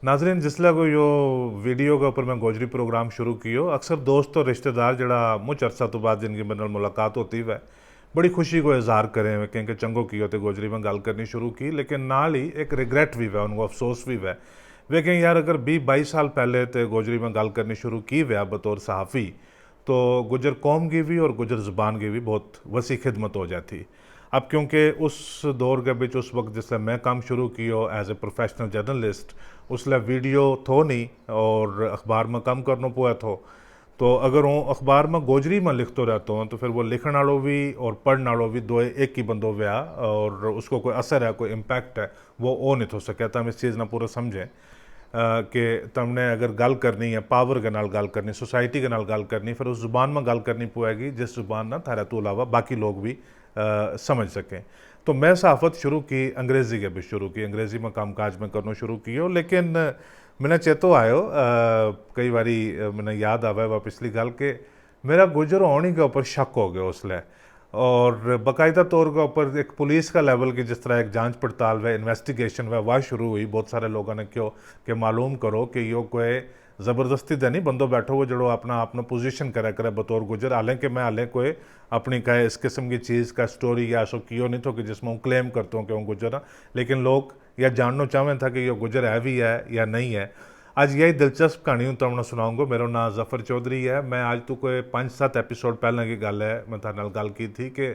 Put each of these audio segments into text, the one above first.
नाजरीन जिसलै कोई यो वीडियो के ऊपर मैं गोजरी प्रोग्राम शुरू कियो अक्सर दोस्त और रिश्तेदार जड़ा मुझ अरसा तो बाद जिनकी मेरे नाल मुलाकात होती वै बड़ी खुशी को इजहार करें क्योंकि चंगो कियो तो गोजरी में गल करनी शुरू की लेकिन नाल ही एक रिग्रेट भी वै उनको अफसोस भी वै वे कहें यार अगर 20-22 साल पहले तो गोजरी में गल करनी शुरू की वै बतौर सहाफ़ी तो गुजर कौम की भी और गुजर ज़ुबान की भी बहुत वसी खिदमत हो जाती। अब क्योंकि उस दौर के बिच उस वक्त जिसले मैं काम शुरू किया एज ए प्रोफेशनल जर्नलिस्ट उसले वीडियो थो नहीं और अखबार में काम करना पुआ थो तो अगर वो अखबार में गोजरी में लिखते रहता हूँ तो फिर वो लिखने वालों भी और पढ़ने वालों भी दो एक ही बंदो व्या और उसको कोई असर है कोई इम्पैक्ट है वो नहीं हो सके। तो हम इस चीज़ ना पूरा समझें कि तुमने अगर गल करनी है पावर के नाल गल करनी सोसाइटी के नाल गल करनी फिर उस जुबान में गल करनी पवेगी जिस जुबान ना थारे तो अलावा बाकी लोग भी समझ सकें। तो मैं सहाफ़त शुरू की अंग्रेज़ी के भी शुरू की अंग्रेज़ी में कामकाज में करना शुरू किया लेकिन मैंने चेतो आयो कई बारी मैंने याद आवा वह पिछली गल के मेरा गुजर होने के ऊपर शक हो गया उसले और बाकायदा तौर के ऊपर एक पुलिस का लेवल की जिस तरह एक जांच पड़ताल व इन्वेस्टिगेशन वह शुरू हुई। बहुत सारे लोगों ने क्यों कि मालूम करो कि यो कोई ज़बरदस्ती तो नहीं बंदो बैठो वो जड़ो अपना अपना पोजीशन करे करे बतौर गुजर हालांकि मैं हालें कोई अपनी कहे इस किस्म की चीज़ का स्टोरी या सो कियो नहीं तो कि जिसमें क्लेम करता हूँ कि वो गुजर हाँ लेकिन लोग या जानना चाहें था कि यो गुजर है भी है या नहीं है। आज यही दिलचस्प कहानी हूँ तुमने सुनाऊंगा। मेरा नाम जफ़र चौधरी है। मैं आज तो कोई 5-7 एपिसोड पहले की गल है मैं थारे नाल गल की थी कि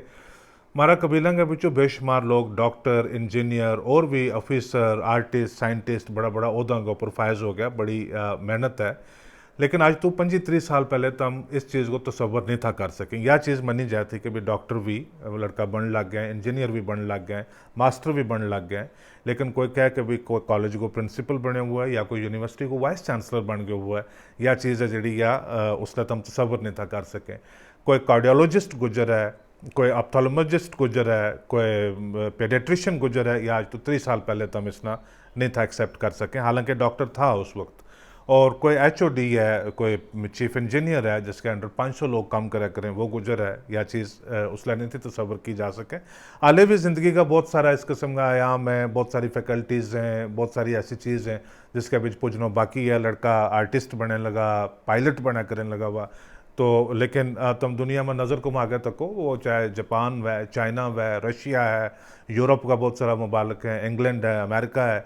हमारा कबीला के बिचों बेशुमार लोग डॉक्टर इंजीनियर और भी ऑफिसर आर्टिस्ट साइंटिस्ट बड़ा बड़ा ओहदा के ऊपर फायज हो गया बड़ी मेहनत है लेकिन आज तो 25-30 साल पहले तो हम इस चीज़ को तस्वर नहीं था कर सकें। यह चीज़ मानी जाती कि भाई डॉक्टर भी लड़का बन लग गए इंजीनियर भी बन लग गए मास्टर भी बन लग गए लेकिन कोई कह के भी कोई कॉलेज को प्रिंसिपल बने हुआ है या कोई यूनिवर्सिटी को वाइस चांसलर बन गया हुआ है यह चीज़ है जी या उसका तो हम तस्वर नहीं था कर सकें। कोई कार्डियोलॉजिस्ट गुजर है कोई ऑप्थेल्मोलॉजिस्ट गुजर है कोई पेडियाट्रिशियन गुजर है या आज तो 30 साल पहले तो हम इसना नहीं था एक्सेप्ट कर सकें हालांकि डॉक्टर था उस वक्त। और कोई HOD है कोई चीफ इंजीनियर है जिसके अंडर 500 लोग काम करा करें वो गुजर है यह चीज़ उसला नहीं थी तस्वर की जा सके। आले भी ज़िंदगी का बहुत सारा इस किस्म का आयाम है बहुत सारी फैकल्टीज़ हैं बहुत सारी ऐसी चीज़ हैं जिसके बीच पुजना बाकी है। लड़का आर्टिस्ट बनने लगा पायलट बना करने लगा हुआ तो लेकिन तुम दुनिया में नज़र घुमा के तको वो चाहे जापान व चाइना व रशिया है यूरोप का बहुत सारा मुबालक है इंग्लैंड है अमेरिका है।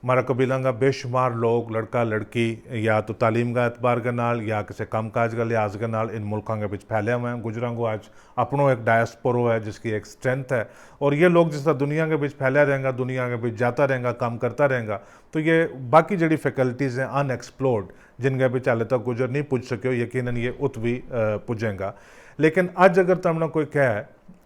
हमारा कबीला का बेशुमार लोग लड़का लड़की या तो तालीम का एतबार के नाल या किसी कामकाज का लिहाज के नाल इन मुल्कों के बीच फैले हुए हैं। गुजरां को आज अपनों एक डायस्पोरो है जिसकी एक स्ट्रेंथ है और ये लोग जिस तरह दुनिया के बीच फैला रहेगा दुनिया के बीच जाता रहेगा काम करता रहेगा तो ये बाकी जड़ी फैकल्टीज़ हैं अनएक्सप्लोर्ड जिनके बीच हाले तक गुजर नहीं पूछ सके यकीनन ये उत भी पुजेगा। लेकिन अज अगर तुमने कोई कहे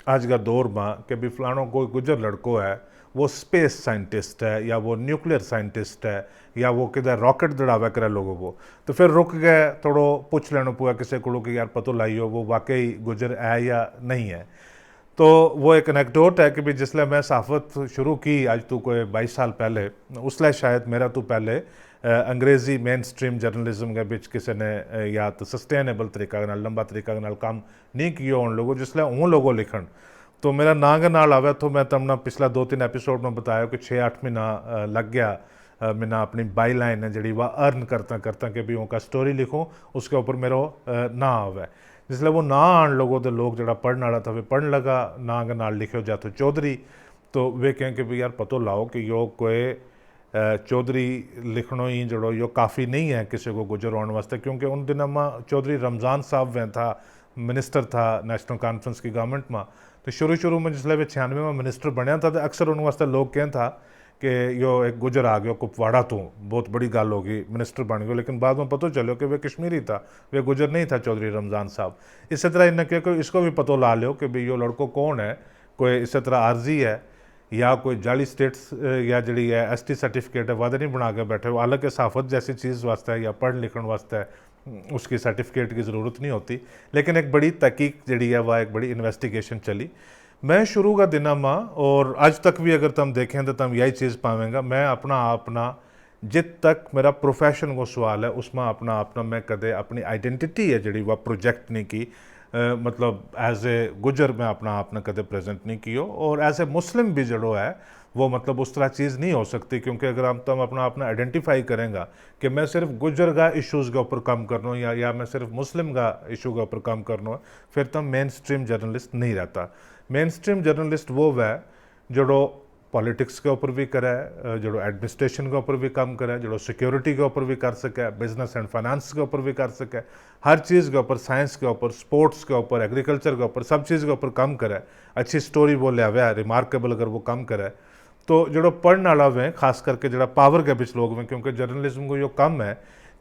आज का दौर में कि भी फलानो कोई गुजर लड़को है वो स्पेस साइंटिस्ट है या वो न्यूक्लियर साइंटिस्ट है या वो किधर रॉकेट दड़ावा करे लोगों को तो फिर रुक गए थोड़ो पूछ लेना पुआ किसी को कि यार पतो लाइयो वो वाकई गुजर है या नहीं है। तो वो एक एनेक्डोट है कि भी जिसले मैं सहाफ़त शुरू की आज तो कोई 22 साल पहले उसले शायद मेरा तो पहले अंग्रेज़ी मेन स्ट्रीम जर्नलिज्म के बिच किसी ने या तो सस्टेनेबल तरीका नाल लंबा तरीका नाल काम नहीं किया उन लोगों जिसले उन लोगों लिखन तो मेरा ना के नाल आवे तो मैं तमना पिछला 2-3 एपिसोड में बताया कि 6-8 महीना लग गया मैंने अपनी बाई लाइन है जी वह अर्न करता करता कि भी उनका स्टोरी लिखूँ उसके ऊपर मेरा ना आवे जिसले वो ना आन लोगों तो लोग जरा पढ़ने वाला था वे पढ़ने लगा ना के नाल लिखो जा तो चौधरी तो वे कहें कि भी यार पतो लाओ कि यो कोई चौधरी लिखना ही जड़ो यो काफ़ी नहीं है किसी को गुजर होने वास्ते क्योंकि उन दिनों में चौधरी रमज़ान साहब वह था मिनिस्टर था नेशनल कॉन्फ्रेंस की गवर्नमेंट में तो शुरू में जिसले वे 96 में मिनिस्टर बनया था तो अक्सर उन वास्ते लोग कहें था कि यो एक गुजर आ गया कुपवाड़ा तो बहुत बड़ी गल होगी मिनिस्टर बन गया लेकिन बाद में पता चलो कि वे कश्मीरी था वे गुजर नहीं था चौधरी रमज़ान साहब। इसी तरह इन्हें क्या कोई इसको भी पता ला लो कि भाई यो लड़को कौन है कोई इसी तरह आर्जी है या कोई जाली स्टेट्स या जी है ST सर्टिफिकेट है वादे नहीं बना के बैठे हो हालांकि सहाफ़त जैसी चीज़ वास्ते है या पढ़ लिखने वास्ते है उसकी सर्टिफिकेट की ज़रूरत नहीं होती लेकिन एक बड़ी तहकीक जी है वह एक बड़ी इन्वेस्टिगेशन चली। मैं शुरू का दिन में और आज तक भी अगर तुम देखें तो तुम यही चीज़ पावेंगा मैं अपना जित तक मेरा प्रोफेशन को सवाल है उसमें अपना मैं कदे अपनी आइडेंटिटी है जी वह प्रोजेक्ट नहीं की मतलब एज ए गुजर मैं अपना कदे प्रेजेंट नहीं कियो और एज ए मुस्लिम भी जड़ो है वो मतलब उस तरह चीज़ नहीं हो सकती, क्योंकि अगर हम तुम अपना आइडेंटिफाई करेंगे कि मैं सिर्फ गुजर का इशूज़ के ऊपर काम करना हूँ या मैं सिर्फ मुस्लिम का इशू के ऊपर काम करना है, फिर तुम मेन स्ट्रीम जर्नलिस्ट नहीं रहता। मेन स्ट्रीम जर्नलिस्ट वो है जो पॉलिटिक्स के ऊपर भी करे, जो एडमिनिस्ट्रेशन के ऊपर भी काम करे, जो सिक्योरिटी के ऊपर भी कर सके, बिजनेस एंड फाइनेंस के ऊपर भी कर सके, हर चीज़ के ऊपर, साइंस के ऊपर, स्पोर्ट्स के ऊपर, एग्रीकल्चर के ऊपर, सब चीज़ के ऊपर काम करे, अच्छी स्टोरी वो लिया रिमार्केबल अगर वो काम करे, तो जो पढ़ने वाला वे खास करके जो पावर के बिच लोग हैं, क्योंकि जर्नलिज्म को यो कम है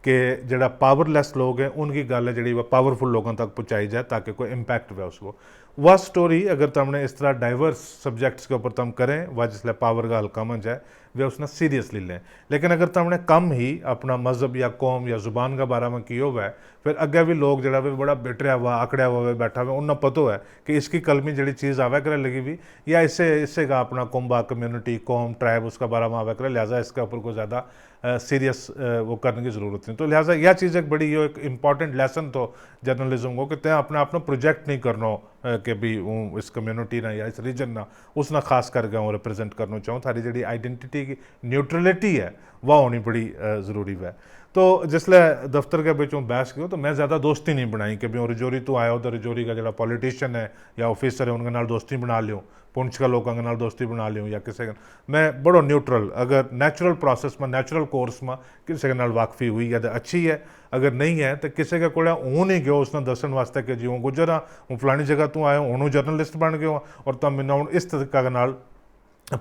कि जो पावरलैस लोग हैं उनकी गल है जी वह पावरफुल लोगों तक पहुँचाई जाए ताकि कोई इम्पैक्ट हुआ उसको। वह स्टोरी अगर तुमने इस तरह डाइवर्स सब्जेक्ट्स के ऊपर तुम करें वह जिसलिए पावर का हल्का मंच है वे उसने सीरियसली लें। लेकिन अगर तुमने कम ही अपना मजहब या कौम या जुबान का बारे में किया हुआ है, फिर अगे भी लोग जरा बड़ा बिटरिया हुआ आकड़िया हुआ बैठा हुआ, उन्हें पता है कि इसकी कलमी जी चीज़ आवे करे लगी भी या इससे का अपना कुंबा कम्युनिटी कौम ट्राइब उसका बारे में आवे करे, लिहाजा इसके ऊपर कोई ज़्यादा सीरियस वो करने की ज़रूरत नहीं। तो लिहाजा यह चीज़ एक बड़ी एक इम्पॉर्टेंट लेसन तो जर्नलिज्म को कि तय अपना प्रोजेक्ट नहीं करना कि भी हूँ इस कम्युनिटी ना या इस रीजन ना उसना खास करके हूँ रिप्रेजेंट करना चाहूँ। थारी जी आइडेंटिटी की न्यूट्रलिटी है वह होनी बड़ी ज़रूरी है। तो जिसले दफ्तर के बिचों बहस गयो तो मैं ज़्यादा दोस्ती नहीं बनाई कि भी रजौरी तो आया तो रजौरी का जो पॉलिटिशियन है या ऑफिसर है उनके नाल दोस्ती बना लियो, पुंछ का लोगों के नाल दोस्ती बना लियो या किसी का, मैं बड़ो न्यूट्रल अगर नेचुरल प्रोसेस में नेचुरल कोर्स में किसी के नाल वाकफी हुई या तो अच्छी है, अगर नहीं है तो किसी के कोल हूँ नहीं गयो उसने दसन वास्ते कि जी हूँ गुजर हाँ हूँ फलानी जगह तू आया हूँ जर्नलिस्ट बन गयो और तुम मैंने हूँ इस तरीके के नाल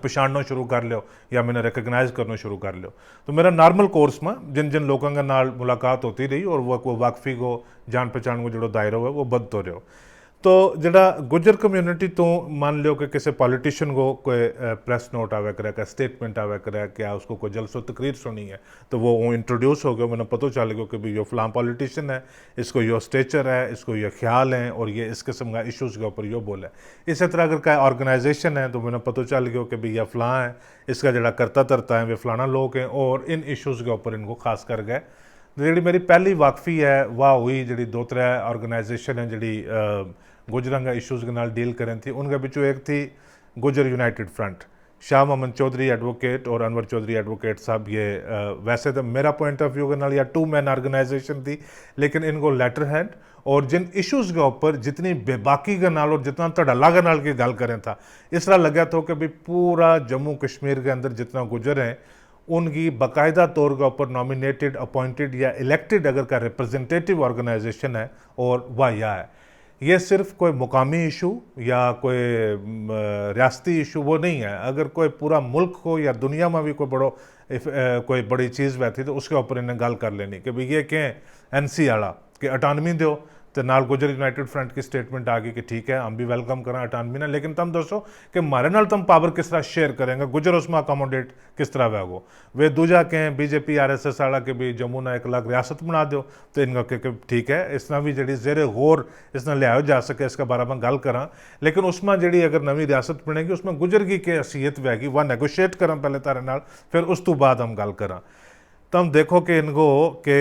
पछाड़ना शुरू कर लियो या मैंने रिकगनाइज करना शुरू कर लियो। तो मेरा नॉर्मल कोर्स में जिन जिन लोगों के नाल मुलाकात होती रही और वो वाकफी को जान पहचान को जो दायरा है वो बदतो रहो। तो जड़ा गुजर कम्युनिटी तो मान लो कि किसी पॉलिटिशियन को कोई प्रेस नोट आवे करे क्या स्टेटमेंट आवे करे क्या उसको कोई जलसो तकरीर सुनी है तो वो इंट्रोड्यूस हो गया, मैंने पता चल गया कि भाई ये फलां पॉलिटिशियन है, इसको यो स्टेचर है, इसको ये ख्याल है और ये इस किस्म का इशूज़ के ऊपर यो बोला है। इसी तरह अगर क्या ऑर्गेनाइजेशन है तो मैंने पता चल गया कि भाई यह फलां है, इसका जड़ा करता तरता है वे फलाना लोग हैं और इन इशूज़ के ऊपर इनको खास कर गए। जी मेरी पहली वाकफी है वह हुई जी दो त्रै ऑर्गेनाइजेशन है जी गुजरां का इशूज़ के नाल डील करें थी। उनके बिचों एक थी गुजर united front, Shah Mohammad Chaudhary advocate और अनवर चौधरी एडवोकेट साहब। ये वैसे तो मेरा पॉइंट ऑफ व्यू के नाल या टू मैन ऑर्गेनाइजेशन थी, लेकिन इनको लेटर हैंड और जिन इशूज़ के ऊपर जितनी बेबाकी के नाल और जितना धड़ल्ला के नाल की गल करें था, इस तरह लगा था कि भाई पूरा जम्मू कश्मीर के अंदर जितना गुजर हैं उनकी बाकायदा तौर के ऊपर नॉमिनेटेड अपॉइंटेड या इलेक्टेड अगर का रिप्रेजेंटेटिव ऑर्गेनाइजेशन है और वह यह है। ये सिर्फ कोई मुकामी इशू या कोई रियासती इशू वो नहीं है, अगर कोई पूरा मुल्क हो या दुनिया में भी कोई कोई बड़ी चीज़ बैठी तो उसके ऊपर इन्हें गल कर लेनी कि भाई ये कहें NC वाला कि अटानमी दो तो नाल गुजर यूनाइटेड फ्रंट की स्टेटमेंट आ गई कि ठीक है हम भी वेलकम करें अटानमी ना, लेकिन तुम दसो कि मारे नाल तुम पावर किस तरह शेयर करेंगे, गुजर उसमें अकोमोडेट किस तरह वैगो। वे दूजा कहें BJP RSS वाला कि भी जम्मू ना एक अलग रियासत बना दो तो इनका कि ठीक है इसना भी जी जेरे गौर इसना लिया जा सके इसके बारे में गल करा, लेकिन उसमें जी अगर नवी रियासत बनेगी उसमें गुजर की हैसीयत वैगी वह नैगोशिएट करा पहले तारे नाल, फिर उस तो बाद हम गल करा। तुम देखो कि इनको के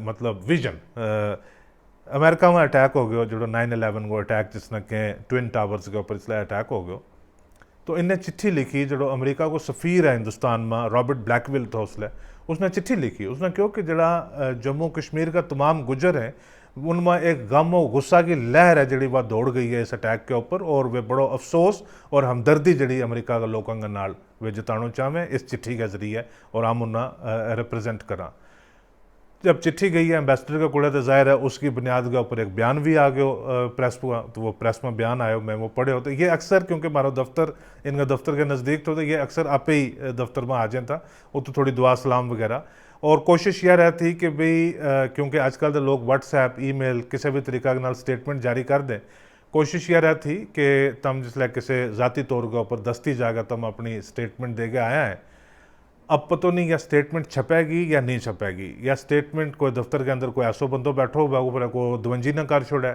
मतलब विजन अमेरिका में अटैक हो गया जो 9/11 को अटैक जिसने के ट्विन टावर्स के ऊपर इसलिए अटैक हो गया, तो इन्हें चिट्ठी लिखी जो अमेरिका को सफ़ीर है हिंदुस्तान में रॉबर्ट ब्लैकविल था उसने चिट्ठी लिखी। उसने क्यों कि जड़ा जम्मू कश्मीर का तमाम गुजर हैं उनमें एक गम और गुस्सा की लहर है जी वह दौड़ गई है इस अटैक के ऊपर और वे बड़ो अफसोस और हमदर्दी जी अमेरिका के लोगों के नाल वे जताना चाहें इस चिट्ठी के जरिए और हम उन्हें रिप्रेजेंट करा। जब चिट्ठी गई है एम्बेसडर के कोड़े तो जाहिर है उसकी बुनियाद के ऊपर एक बयान भी आ गयो प्रेस हुआ, तो वो प्रेस में बयान आयो मैं वो पढ़े हो तो ये अक्सर क्योंकि मारो दफ्तर इनका दफ्तर के नज़दीक तो ये अक्सर आपे ही दफ्तर में आ जाता वो तो थोड़ी दुआ सलाम वगैरह। और कोशिश यह रहती कि भाई क्योंकि आजकल तो लोग व्हाट्सएप ईमेल किसी भी तरीका के नाल स्टेटमेंट जारी कर दें, कोशिश यह रहती कि तुम जिसले किसी ज़ाती तौर के ऊपर दस्ती जाकर तुम अपनी स्टेटमेंट दे के आया है, अब पता नहीं या स्टेटमेंट छपेगी या नहीं छपेगी, या स्टेटमेंट कोई दफ्तर के अंदर कोई ऐसो बंदो बैठो हुआ ऊपर को दवंजी ना कर छोड़ा है,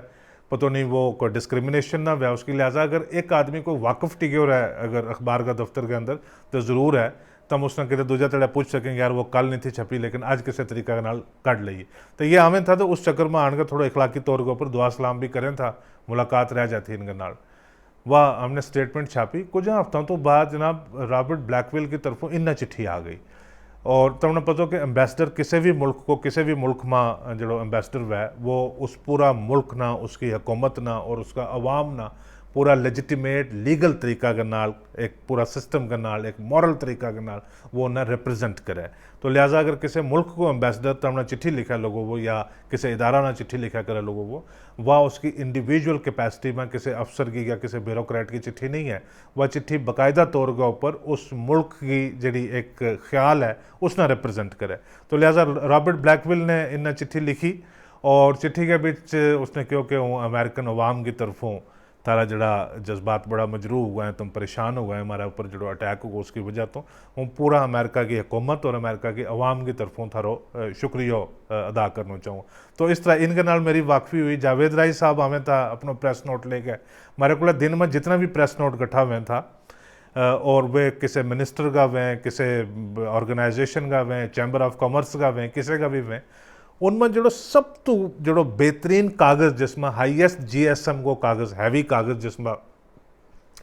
पता नहीं वो कोई डिस्क्रिमिनेशन ना हुआ उसकी। लिहाजा अगर एक आदमी को वाकफ टिके हो रहा है अगर अखबार का दफ्तर के अंदर तो ज़रूर है तम उसने कितने दूजा तड़ा पूछ सकेंगे यार वो कल नहीं थी छपी लेकिन आज किसी तरीका के नाल कट ली। तो ये आमें था तो उस चक्कर में आने का थोड़ा इखलाकी तौर के ऊपर दुआ सलाम भी करें था, मुलाकात रह जाती इनके नाल। वह हमने स्टेटमेंट छापी। कुछ हफ्तों तो बाद जनाब रॉबर्ट ब्लैकविल की तरफों इन्ना चिट्ठी आ गई। और तुमने पता कि एम्बेसडर किसी भी मुल्क को किसी भी मुल्क में जो एम्बेसडर है वो उस पूरा मुल्क ना उसकी हुकूमत ना और उसका अवाम ना पूरा लेजिटिमेट लीगल तरीका के नाल एक पूरा सिस्टम के नाल एक मॉरल तरीका के नाल वो ना रिप्रेजेंट करे। तो लिहाजा अगर किसी मुल्क को एम्बेसडर तमना चिट्ठी लिखा लोगों को या किसी इदारा ना चिट्ठी लिखा करे लोगों को, वह उसकी इंडिविजुअल कैपेसिटी में किसी अफसर की या किसी ब्यूरोक्रेट की चिट्ठी नहीं है। वह चिट्ठी बाकायदा तौर के ऊपर उस मुल्क की जी एक ख्याल है उसने रिप्रेजेंट करे। तो लिहाजा रॉबर्ट ब्लैकविल ने इन चिट्ठी लिखी और चिट्ठी के बीच उसने क्यों कि अमेरिकन अवाम की तरफों तारा जड़ा जज्बात बड़ा मजरू हुआ है, तुम परेशान हो गए हमारे ऊपर जो अटैक हुआ उसकी वजह तो हम पूरा अमेरिका की हुकूमत और अमेरिका की अवाम की तरफों थारो शुक्रिया अदा करना चाहूँ। तो इस तरह इनके नाल मेरी वाकफी हुई। जावेद राय साहब हमें था अपना प्रेस नोट लेके, हमारे को दिन में जितना भी प्रेस नोट इकट्ठा हुए था और वे किसी मिनिस्टर का वें किसी ऑर्गेनाइजेशन का वें चैम्बर ऑफ कॉमर्स का वें किसी का भी वें, उनमें जो सब तो जो बेहतरीन कागज़ जिसमें हाईएस्ट जीएसएम को कागज़ हैवी कागज़ जिसमें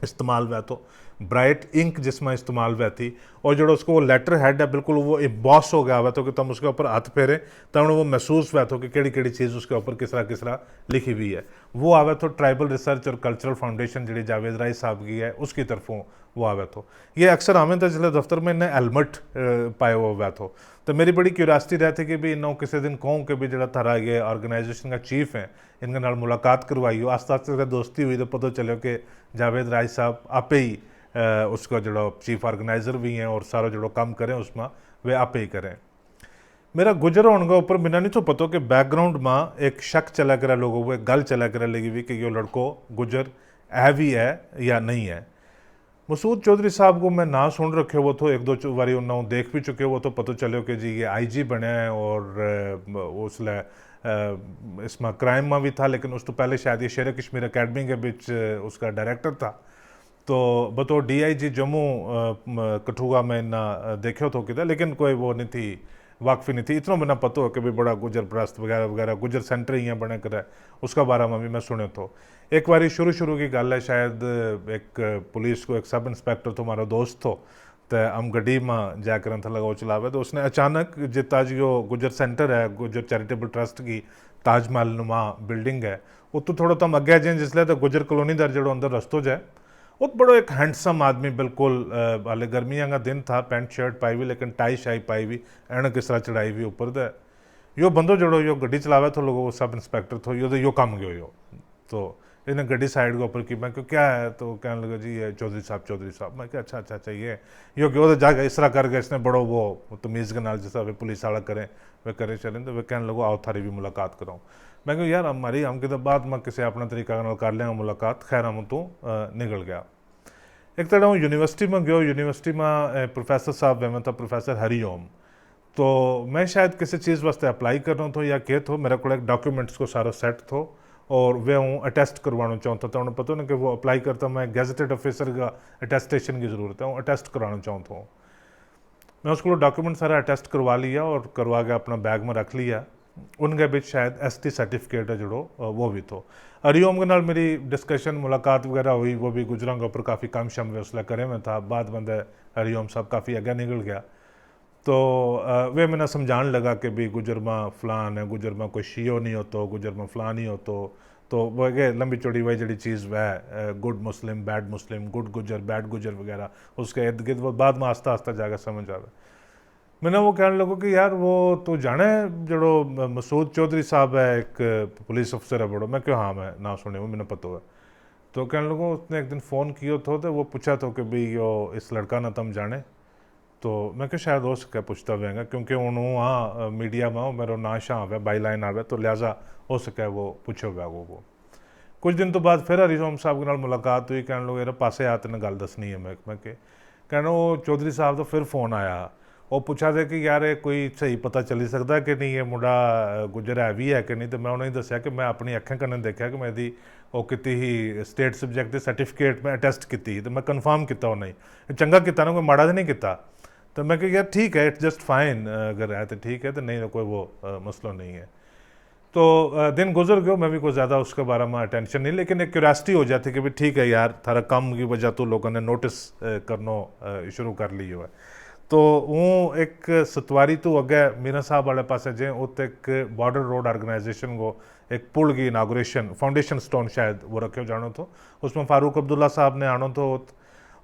इस्तेमाल हुआ तो ब्राइट इंक जिसमें इस्तेमाल हुआ थी और जो उसको वो लेटर हेड है बिल्कुल वो एम्बॉस हो गया हुआ तो कि तुम उसके ऊपर हाथ फेरे तब वो महसूस हुआ तो कि केड़ी चीज़ उसके ऊपर किस तरह लिखी हुई है। वो आवे तो ट्राइबल रिसर्च और कल्चरल फाउंडेशन जी जावेद राय साहब की है उसकी तरफों वो आवे तो ये अक्सर हमें तो जिले दफ्तर में इन्हें हेलमेट पाए हुआ तो मेरी बड़ी क्यूरियासिटी रहती कि भी इन्हों किसी दिन कहूँ कि भी जरा थारा ये ऑर्गेनाइजेशन का चीफ है इनके नाल मुलाकात करवाई हो। आस्ता आस्ता दोस्ती हुई तो पता चलो कि जावेद राय साहब आपे ही उसका जो चीफ ऑर्गेनाइज़र भी हैं और सारा जो काम करें उसमें वे आपे ही करें। मेरा गुजर होने के ऊपर बिना नहीं तो पता कि बैकग्राउंड में एक शक चला करा लोगों को एक गल चला करा लगी हुई कि ये लड़को गुजर भी है या नहीं है। मसूद चौधरी साहब को मैं ना सुन रखे वो तो एक दो बारी उन्होंने देख भी चुके वो तो पता चलो कि जी ये आईजी बने हैं और उसले इसमें क्राइम में भी था लेकिन उस तो पहले शायद ये शेर कश्मीर अकेडमी के बीच उसका डायरेक्टर था। तो बतौर डीआईजी जम्मू कठुआ में ना देखो तो किधर लेकिन कोई वो नहीं थी वाकफी नहीं थी। इतना बिना पता हो कि भी बड़ा गुजर प्रस्त वगैरह वगैरह गुजर सेंटर ही बने कर उसका बारे में भी मैं सुने तो एक बारी शुरू की गल है शायद एक पुलिस को एक सब इंस्पेक्टर तो हमारा दोस्त हो तो हम गड्डी में जाकर था लगा चलावे तो उसने अचानक जितना जो गुजर सेंटर है गुजर चैरिटेबल ट्रस्ट की ताजमहल नुमा बिल्डिंग है वो तो थोड़ा तम अगे जाए जिसलिए तो गुजर कॉलोनी दर जो अंदर रस्तो जाए वो बड़ो एक हैंडसम आदमी बिल्कुल हाले गर्मियाँ का दिन था पैंट शर्ट पाई हुई लेकिन टाई शाई पाई हुई एण किस तरह चढ़ाई हुई ऊपर तो यो बंदो जड़ो यो गड्डी चलावे तो लोगों सब इंस्पेक्टर थो यो तो यो कम गयो यो तो इन्हें गड्डी साइड के ऊपर की मैं क्यों क्या है तो कहने लगा जी ये चौधरी साहब मैं क्या अच्छा ये यो क्यों तो जाकर इस तरह करके इसने बड़ो वो तमीज़ के नाल जैसा वे पुलिस वाला करें वे करे चलें तो वे कहने लगो आओ थारी भी मुलाकात कराऊँ। मैं क्यों यार हमारी हम कितने बाद में किसी अपना तरीका कर लें मुलाकात खैर हम तो निकल गया। एक तरह हूँ यूनिवर्सिटी में गयो यूनिवर्सिटी में प्रोफेसर साहब मैं था प्रोफेसर हरिओम तो मैं शायद किसी चीज़ वास्ते अप्लाई कर रहा था या क्या थो मेरे को एक डॉक्यूमेंट्स को सारा सेट थो और वे हूँ अटेस्ट करवाना चाहता था उन्हें पता ना कि वो अप्लाई करता मैं गेजेटेड ऑफिसर का अटेस्टेशन की ज़रूरत है वो अटेस्ट करवाना चाहता हूँ। मैं उसको डॉक्यूमेंट सारा अटेस्ट करवा लिया और करवा के अपना बैग में रख लिया। उनके बीच शायद एसटी सर्टिफिकेट है जो वो भी तो हरिओम के नाल मेरी डिस्कशन मुलाकात वगैरह हुई वो भी गुजरां के ऊपर काफ़ी कम शम हौसला करे में था। बाद बंद हरिओम साहब काफ़ी आगे निकल गया तो वे मैंने समझाने लगा कि भी गुजर में फ़लान है गुजर में कोई शियो नहीं होता गुजर में फ़लान नहीं होता तो वो लंबी चौड़ी वही जड़ी चीज़ वह गुड मुस्लिम बैड मुस्लिम गुड गुजर बैड गुजर वगैरह उसके इर्द गिर्द वो बाद में आस्ता आस्ता जाकर समझ आवे। मैंने वो कहने लगो कि यार वो तो जाने जो मसूद चौधरी साहब है एक पुलिस अफसर है बड़ो। मैं क्यों हाँ मैं ना सुने वो मैंने पता है तो कहने लगो उसने एक दिन फ़ोन किया तो वो पूछा तो कि भाई यो इस लड़का ना तुम जाने तो मैं क्या शायद हो सके पूछता हुएगा क्योंकि उन्होंने वहाँ मीडिया में मेरा ना शाह आवे बाई लाइन आवे तो लिहाजा हो सके वो पूछे हुआ वो। कुछ दिन तो बाद फिर हरिओम साहब के नाल मुलाकात हुई कहने लोग यार पासे आते ने गल दसनी है मैं कहना वो चौधरी साहब तो फिर फ़ोन आया वो पूछा था कि यार कोई सही पता चली सकता कि नहीं ये मुंडा गुजर है भी है कि नहीं तो मैं उन्हें दसिया कि मैं अपनी अखें कन्ने देखा कि मैं दी वो की ही स्टेट सब्जैक्ट के सर्टिफिकेट में अटेस्ट की तो मैं कन्फर्म किया उन्हें चंगा किया ना कोई माड़ा तो नहीं किया तो मैं यार ठीक है इट्स जस्ट फाइन अगर है तो ठीक है तो नहीं तो कोई वो मसला नहीं है। तो दिन गुजर गयो, मैं भी कोई ज़्यादा उसके बारे में अटेंशन नहीं, लेकिन एक क्यूरियासिटी हो जाती कि भाई ठीक है यार, थारा कम की वजह तो लोगों ने नोटिस करनो शुरू कर लियो है। तो वो एक सतवारी तो अगे मीरा साहब वाले पास जे उत एक बॉर्डर रोड ऑर्गेनाइजेशन को एक पुल की इनागोरेशन फाउंडेशन स्टोन शायद वो रखे जानो तो, उसमें फारूक अब्दुल्ला साहब ने आनो तो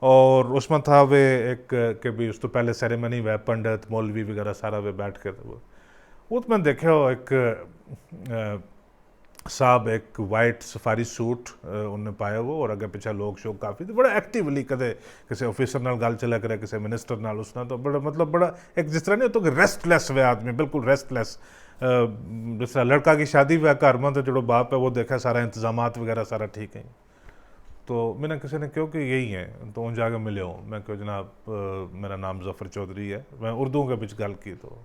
और उसमें था वे एक के भी उस तो पहले सेरेमनी वे पंडित मौलवी वगैरह सारा वे बैठ के वो तो मैं देखो एक साहब एक वाइट सफारी सूट उन्हें पाया वो और अगे पीछे लोग शोक काफ़ी तो बड़ा एक्टिवली कदे किसी ऑफिसर नाल गल चला करे किसी मिनिस्टर नाल उसना तो बड़ा मतलब बड़ा एक जिस तरह नहीं तो रेस्टलेस वे आदमी बिल्कुल रेस्टलेस। जिस तरह लड़का की शादी वे घर में तो जो बाप है वो देखा सारा इंतजाम वगैरह सारा ठीक है। तो मैंने किसी ने क्यों कि यही है तो उन जाके मिले हो, मैं क्यों जनाब मेरा नाम जफ़र चौधरी है, मैं उर्दू के बीच गल की तो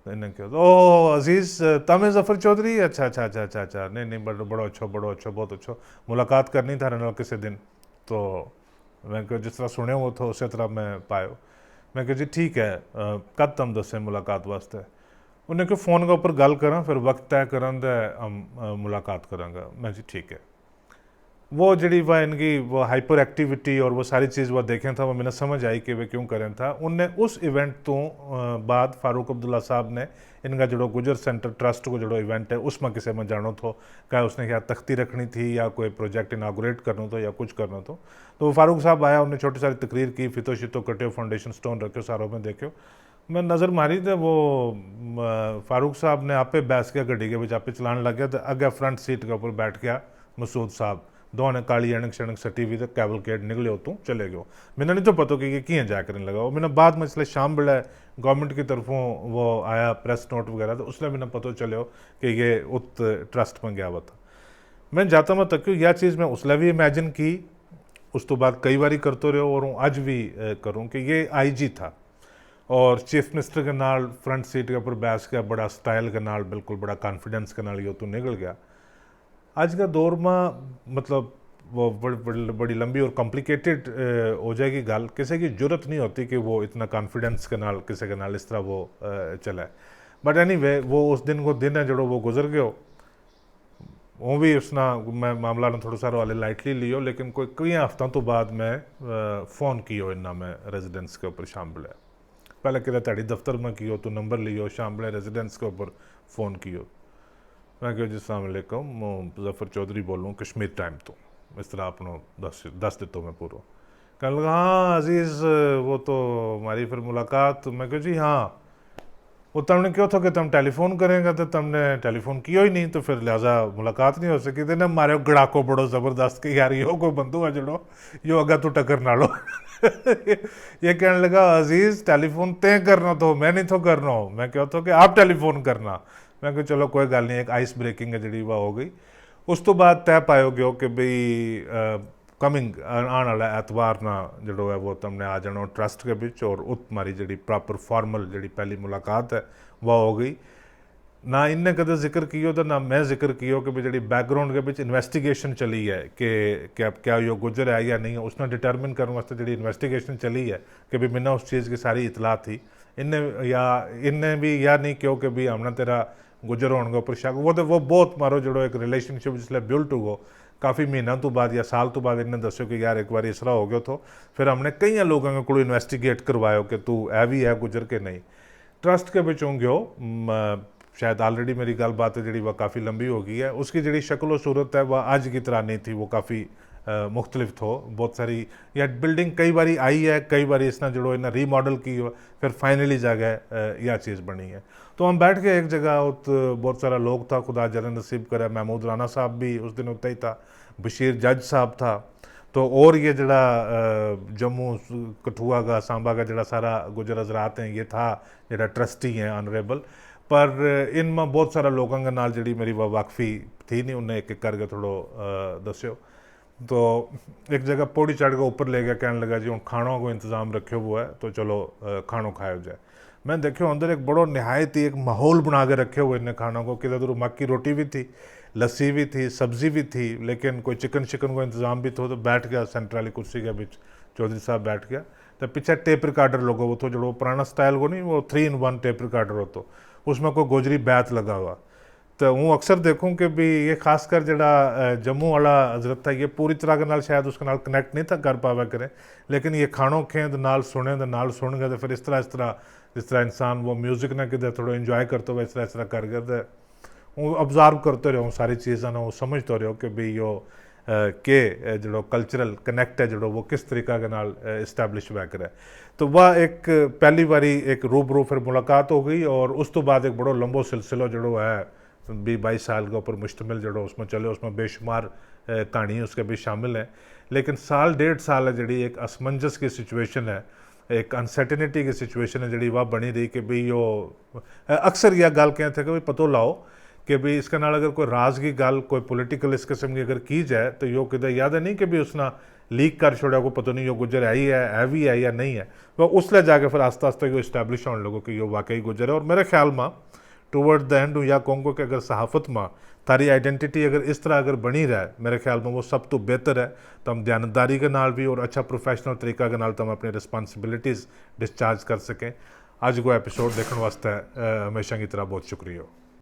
इन्हें क्यों ओ अजीज़ तमें जफ़र चौधरी, अच्छा अच्छा अच्छा अच्छा अच्छा नहीं नहीं बड़ो अच्छा बहुत अच्छा मुलाकात करनी थारे नाल किसी दिन। तो मैं क्यों जिस तरह सुने हो तो उस तरह मैं पायो, मैं क्यों जी ठीक है कद तुम दसे मुलाकात वास्ते, उन्हें क्यों फ़ोन के ऊपर गल करा फिर वक्त तय करन दे हम मुलाकात करांगा, मैं जी ठीक है। वो जड़ी वह इनकी वो हाइपर एक्टिविटी और वो सारी चीज़ वह देखें था वो मैंने समझ आई कि वे क्यों करें था। उनने उस इवेंट तो बाद फारूक अब्दुल्ला साहब ने इनका जो गुजर सेंटर ट्रस्ट को जो इवेंट है उसमें किसी में जानो तो क्या उसने क्या तख्ती रखनी थी या कोई प्रोजेक्ट इनागोरेट करना तो या कुछ करना तो वो फारूक साहब आया, उन्हें छोटी सारी तकरीर की, फितो शितो कट्यो, फाउंडेशन स्टोन रखे सारों में देखो। मैं नज़र मारी तो वो फारूक साहब ने आपे बैस गया गड्डी के बीच आपे चलाने लग गया तो अगे फ्रंट सीट के ऊपर बैठ गया मसूद साहब, दो ने काली अणक शणक सटी हुई तो कैवलकेड निकले तू चले गयो। मैंने नहीं तो पता कि ये किए जा करने लगा, वो मैंने बाद में इसलिए शाम बेला गवर्नमेंट की तरफों वो आया प्रेस नोट वगैरह तो उसलिए मैंने पता चलो कि ये उत ट्रस्ट में गया हुआ था। मैं जाता मैं तक यह चीज़ मैं उसलिए भी इमेजिन की, उस तो बाद कई बार करते रहो और अज भी करूँ कि ये IG था और चीफ मिनिस्टर के नाल फ्रंट सीट के ऊपर बैस गया, बड़ा स्टाइल के नाल बिल्कुल बड़ा कॉन्फिडेंस के नाल यो तो निकल गया। आज का दौर में मतलब वो बड़ी लंबी और कॉम्प्लिकेटेड हो जाएगी गल, किसी की जरूरत नहीं होती कि वो इतना कॉन्फिडेंस के नाल किसी के नाल इस तरह वो चला है। बट एनीवे वो उस दिन को दिन है जो वो गुजर गयो, वो भी उसना मैं मामला ने थोड़ा सारा वाले लाइटली लियो, लेकिन कोई कई हफ्तों तो बाद मैं फ़ोन कियो इन्ना मैं रेजिडेंस के ऊपर शाम बेले, पहले कि ताड़ी दफ्तर में कियो तो नंबर लियो, शाम बेले रेजिडेंस के ऊपर फ़ोन कियो। मैं क्यों जी अस्सलाम वालेकुम, मैं जफ़र चौधरी बोलूँ कश्मीर टाइम तो, इस तरह अपनों दस दितो मैं पूरा। कहने लगा हाँ अजीज़ वो तो हमारी फिर मुलाकात, मैं क्यों जी हाँ, वो तुमने क्यों था कि तुम टेलीफोन करेंगे तो तुमने टेलीफोन किया ही नहीं तो फिर लिहाजा मुलाकात नहीं हो सकी थी ना, मारे गड़ाको बड़ो ज़बरदस्त कि यार यो कोई बंदू है जड़ो यो अगर तू टक्कर ना लो ये कहने लगा अजीज़ टेलीफोन तय करना तो मैं नहीं तो करना हो, मैं क्या था कि आप टेलीफोन करना, मैं कहा चलो कोई गल नहीं, एक आइस ब्रेकिंग है जी वह हो गई। उस तो बाद तय पायो गयो कि भाई कमिंग आने वाला एतवार ना जो है वो तुमने आ जाना ट्रस्ट के बीच और उत मारी जी प्रॉपर फॉर्मल जी पहली मुलाकात है वह हो गई। ना इनने कदे जिक्र कियो तो ना मैं जिक्र कियो कि जी बैकग्राउंड के बीच इन्वेस्टिगेशन चली है कि अब क्या यो गुजर है या नहीं है, उसने डिटर्मिन करने वास्ते जी इन्वेस्टिगेशन चली है कि भी मैंने उस चीज़ की सारी इतला थी, इनने भी या नहीं क्यों कि भी हमने तेरा गुजर होने के ऊपर शक वो बहुत मारो जो एक रिलेशनशिप जिसले बिल्ट हो काफ़ी महीनों तो बाद या साल तो बाद इन्हें दसो कि यार एक बार इस तरह हो गया तो फिर हमने कई लोगों को इन्वेस्टिगेट करवायो कि तू है भी है गुजर के नहीं। ट्रस्ट के बिचों गयो शायद ऑलरेडी मेरी गलबात है जी वह काफ़ी लंबी हो गई है, उसकी जी शक्ल सूरत है वह अज की तरह नहीं थी, वो काफ़ी मुख्तलिफ थो, बहुत सारी या बिल्डिंग कई बारी आई है, कई बारी इसने जो इन्हें रीमॉडल की हो फिर फाइनली जगह यह चीज़ बनी है। तो हम बैठ के एक जगह उत बहुत सारा लोग था, खुदा जल नसीब करे महमूद राना साहब भी उस दिन उत्ते ही था, बशीर जज साहब था, तो और ये जड़ा जम्मू कठुआ का सांबा का जड़ा सारा गुजर हजरात हैं ये था जड़ा ट्रस्टी हैं ऑनरेबल, पर इनमें बहुत सारा लोगों के नाल जी मेरी वह वाकफ़ी थी नहीं, उन्हें एक एक करके थोड़ो दस्यो। तो एक जगह पौड़ी चढ़ के ऊपर ले गया, कहने लगा जी हूँ खानों को इंतज़ाम रखे हुआ है तो चलो खानों खाया जाए। मैं देखो अंदर एक बड़ो नहायत ही एक माहौल बना के रखे हुए इन्हें खानों को, किधर दूर मक्की रोटी भी थी, लस्सी भी थी, सब्ज़ी भी थी, लेकिन कोई चिकन शिकन को इंतज़ाम भी तो बैठ गया सेंटर वाली कुर्सी के बीच चौधरी साहब बैठ गया, तो पीछे टेप रिकॉर्डर लोगो वो तो जो पुराना स्टाइल को नहीं वो 3 in 1 टेप रिकॉर्डर हो तो उसमें कोई गोजरी बैत लगा हुआ, तो हूँ अक्सर देखूँ कि भी ये खासकर जड़ा जम्मू वाला हजरत था, ये पूरी तरह के नाल शायद उसके नाल कनैक्ट नहीं था कर पावा करें, लेकिन ये खानों खें नाल सुने नाल सुन गए, तो फिर इस तरह जिस तरह इंसान वो म्यूजिक ना किधर थोड़ा इंजॉय करते हुए इस तरह कर गए, तो वो ऑब्जर्व करते रहो सारी चीज़ा ना, वो समझते रहो कि भी यो के जो कल्चरल कनैक्ट है जो वो किस तरीका के नाल इस्टैब्लिश हुआ करे। तो वह एक पहली बारी एक रूबरू फिर मुलाकात हो गई, और उस तो बाद एक बड़ो लंबो सिलसिला जो है 20-22 साल के ऊपर मुश्तमिल जो उसमें चले, उसमें बेशुमार कहानी उसके भी शामिल है। लेकिन साल 1.5 साल है जी एक असमंजस की सिचुएशन है, एक अनसर्टेनिटी की सिचुएशन है जी वह बनी रही कि भी यो अक्सर यह गल कहते थे कि भाई पतो लाओ कि भी इसके नाल अगर कोई राज की गल कोई पोलिटिकल इस किस्म की अगर की जाए तो यो किधर याद है नहीं कि भी उसना लीक कर छोड़ा को पता नहीं यो गुजर है भी है या नहीं है, वह उसले जाके फिर आस्ता आस्ता यो इस्टेब्लिश होने लगो कि यो वाकई गुजर है। और मेरे ख्याल में टूवर्ड द एंड या कहूँगा कि अगर सहाफ़त में तारी आइडेंटिटी अगर इस तरह अगर बनी रहे, मेरे ख्याल में वो सब तो बेहतर है। तो हम दयानतदारी के नाल भी और अच्छा प्रोफेशनल तरीका के नाल तो हम अपनी रिस्पॉन्सिबिलिटीज़ डिस्चार्ज कर सकें। आज को एपिसोड देखने वास्ते हमेशा की तरह बहुत शुक्रिया।